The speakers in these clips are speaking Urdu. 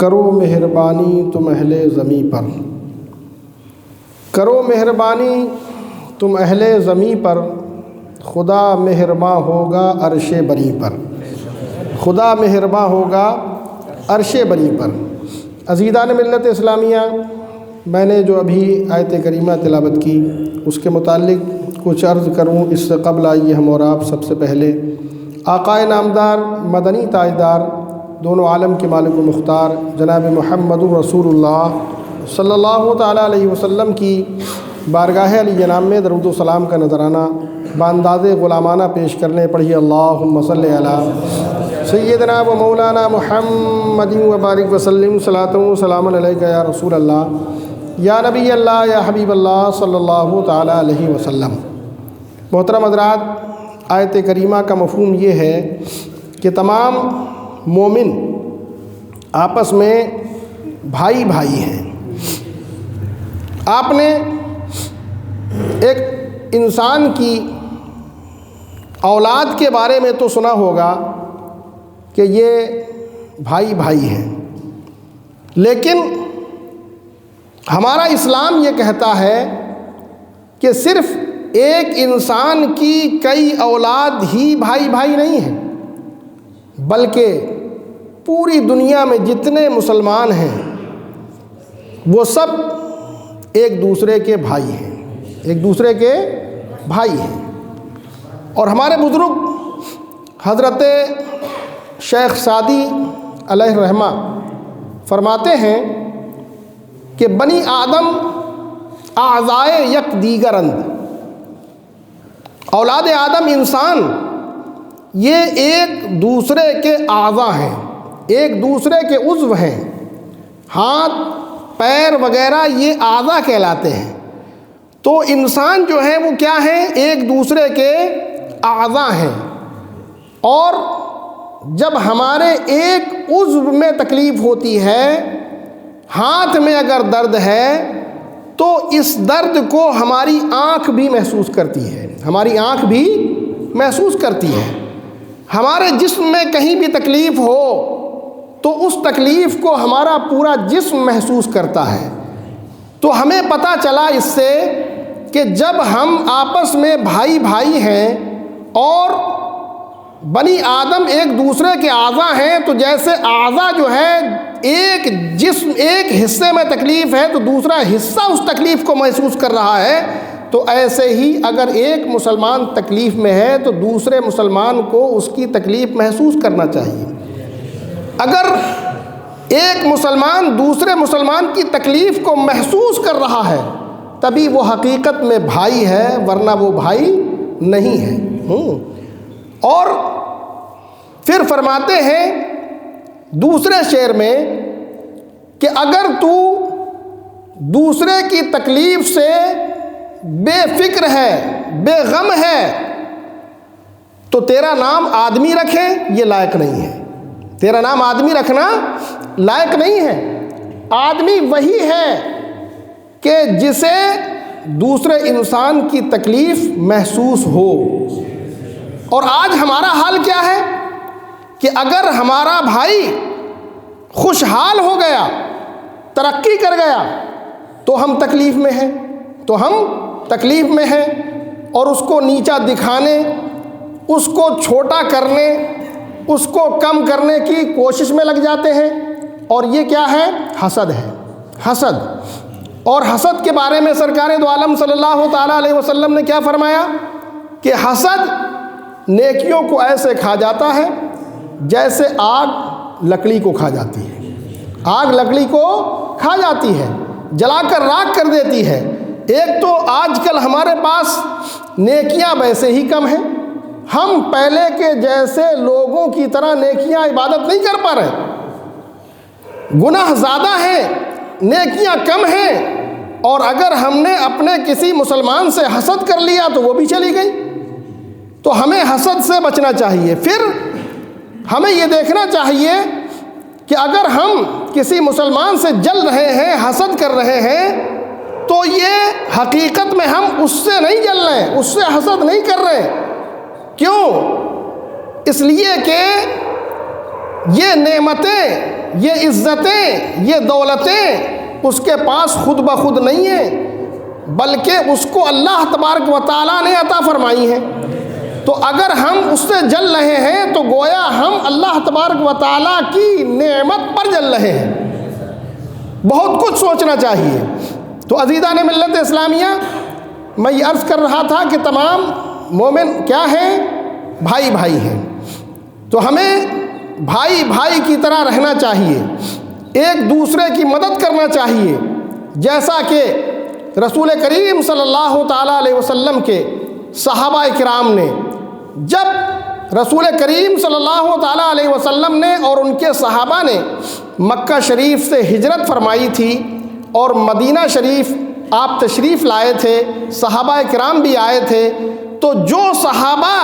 کرو مہربانی تم اہل زمیں پر، کرو مہربانی تم اہل زمیں پر، خدا مہرباں ہوگا عرش بری پر، خدا مہرباں ہوگا عرش بری پر۔ عزیزان ملت اسلامیہ، میں نے جو ابھی آیت کریمہ تلاوت کی اس کے متعلق کچھ عرض کروں اس سے قبل آئیے ہم اور آپ سب سے پہلے آقائے نامدار مدنی تاجدار دونوں عالم کے مالک و مختار جناب محمد رسول اللہ صلی اللہ تعالیٰ علیہ وسلم کی بارگاہ علی جناب میں درود و سلام کا نذرانہ بانداز غلامانہ پیش کرنے پڑھیے اللہم صلی علی سیدنا و مولانا محمد و بارک وسلم صلاۃ و سلام علیک یا رسول اللہ یا نبی اللہ یا حبیب اللہ صلی اللہ تعالیٰ علیہ وسلم۔ محترم حضرات، آیت کریمہ کا مفہوم یہ ہے کہ تمام مومن آپس میں بھائی بھائی ہیں۔ آپ نے ایک انسان کی اولاد کے بارے میں تو سنا ہوگا کہ یہ بھائی بھائی ہیں، لیکن ہمارا اسلام یہ کہتا ہے کہ صرف ایک انسان کی کئی اولاد ہی بھائی بھائی نہیں ہیں، بلکہ پوری دنیا میں جتنے مسلمان ہیں وہ سب ایک دوسرے کے بھائی ہیں، ایک دوسرے کے بھائی ہیں۔ اور ہمارے بزرگ حضرت شیخ سعدی علیہ الرحمہ فرماتے ہیں کہ بنی آدم اعضائے یک دیگرند، اولاد آدم انسان یہ ایک دوسرے کے اعضاء ہیں، ایک دوسرے کے عضو ہیں، ہاتھ پیر وغیرہ یہ اعضاء کہلاتے ہیں۔ تو انسان جو ہے وہ کیا ہے؟ ایک دوسرے کے اعضاء ہیں۔ اور جب ہمارے ایک عضو میں تکلیف ہوتی ہے، ہاتھ میں اگر درد ہے تو اس درد کو ہماری آنکھ بھی محسوس کرتی ہے، ہماری آنکھ بھی محسوس کرتی ہے۔ ہمارے جسم میں کہیں بھی تکلیف ہو تو اس تکلیف کو ہمارا پورا جسم محسوس کرتا ہے۔ تو ہمیں پتہ چلا اس سے کہ جب ہم آپس میں بھائی بھائی ہیں اور بنی آدم ایک دوسرے کے اعضاء ہیں، تو جیسے اعضاء جو ہے ایک جسم ایک حصے میں تکلیف ہے تو دوسرا حصہ اس تکلیف کو محسوس کر رہا ہے، تو ایسے ہی اگر ایک مسلمان تکلیف میں ہے تو دوسرے مسلمان کو اس کی تکلیف محسوس کرنا چاہیے۔ اگر ایک مسلمان دوسرے مسلمان کی تکلیف کو محسوس کر رہا ہے تبھی وہ حقیقت میں بھائی ہے، ورنہ وہ بھائی نہیں ہے۔ اور پھر فرماتے ہیں دوسرے شعر میں کہ اگر تو دوسرے کی تکلیف سے بے فکر ہے، بے غم ہے، تو تیرا نام آدمی رکھے یہ لائق نہیں ہے، تیرا نام آدمی رکھنا لائق نہیں ہے۔ آدمی وہی ہے کہ جسے دوسرے انسان کی تکلیف محسوس ہو۔ اور آج ہمارا حال کیا ہے کہ اگر ہمارا بھائی خوشحال ہو گیا، ترقی کر گیا، تو ہم تکلیف میں ہیں، تو ہم تکلیف میں ہیں، اور اس کو نیچا دکھانے، اس کو چھوٹا کرنے، اس کو کم کرنے کی کوشش میں لگ جاتے ہیں۔ اور یہ کیا ہے؟ حسد ہے، حسد۔ اور حسد کے بارے میں سرکار دو عالم صلی اللہ تعالیٰ علیہ وسلم نے کیا فرمایا کہ حسد نیکیوں کو ایسے کھا جاتا ہے جیسے آگ لکڑی کو کھا جاتی ہے، آگ لکڑی کو کھا جاتی ہے، جلا کر راکھ کر دیتی ہے۔ ایک تو آج کل ہمارے پاس نیکیاں ویسے ہی کم ہیں، ہم پہلے کے جیسے لوگوں کی طرح نیکیاں عبادت نہیں کر پا رہے، گناہ زیادہ ہیں، نیکیاں کم ہیں۔ اور اگر ہم نے اپنے کسی مسلمان سے حسد کر لیا تو وہ بھی چلی گئی۔ تو ہمیں حسد سے بچنا چاہیے۔ پھر ہمیں یہ دیکھنا چاہیے کہ اگر ہم کسی مسلمان سے جل رہے ہیں، حسد کر رہے ہیں، تو یہ حقیقت میں ہم اس سے نہیں جل رہے، اس سے حسد نہیں کر رہے۔ کیوں؟ اس لیے کہ یہ نعمتیں یہ عزتیں، یہ دولتیں اس کے پاس خود بخود نہیں ہیں، بلکہ اس کو اللہ تبارک و تعالیٰ نے عطا فرمائی ہیں۔ تو اگر ہم اس سے جل رہے ہیں تو گویا ہم اللہ تبارک و تعالیٰ کی نعمت پر جل رہے ہیں۔ بہت کچھ سوچنا چاہیے۔ تو عزیزان ملت اسلامیہ، میں یہ عرض کر رہا تھا کہ تمام مومن کیا ہیں؟ بھائی بھائی ہیں۔ تو ہمیں بھائی بھائی کی طرح رہنا چاہیے، ایک دوسرے کی مدد کرنا چاہیے، جیسا کہ رسول کریم صلی اللہ تعالیٰ علیہ وسلم کے صحابہ کرام نے، جب رسول کریم صلی اللہ تعالیٰ علیہ وسلم نے اور ان کے صحابہ نے مکہ شریف سے ہجرت فرمائی تھی اور مدینہ شریف آپ تشریف لائے تھے، صحابہ کرام بھی آئے تھے، تو جو صحابہ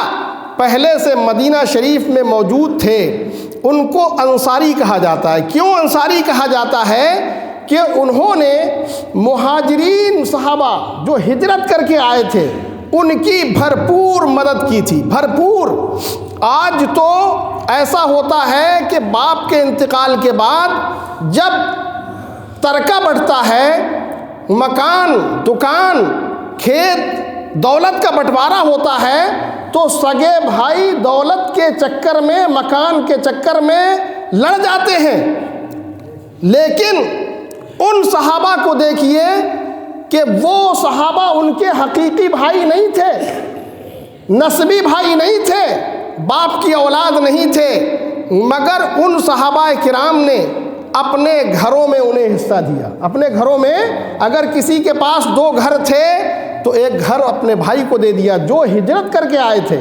پہلے سے مدینہ شریف میں موجود تھے ان کو انصاری کہا جاتا ہے۔ کیوں انصاری کہا جاتا ہے؟ کہ انہوں نے مہاجرین صحابہ جو ہجرت کر کے آئے تھے ان کی بھرپور مدد کی تھی، بھرپور۔ آج تو ایسا ہوتا ہے کہ باپ کے انتقال کے بعد جب ترکہ بڑھتا ہے، مکان، دکان، کھیت، دولت کا بٹوارا ہوتا ہے، تو سگے بھائی دولت کے چکر میں، مکان کے چکر میں لڑ جاتے ہیں۔ لیکن ان صحابہ کو دیکھیے کہ وہ صحابہ ان کے حقیقی بھائی نہیں تھے، نسبی بھائی نہیں تھے، باپ کی اولاد نہیں تھے، مگر ان صحابہ کرام نے اپنے گھروں میں انہیں حصہ دیا۔ اپنے گھروں میں اگر کسی کے پاس 2 گھر تھے تو ایک گھر اپنے بھائی کو دے دیا جو ہجرت کر کے آئے تھے۔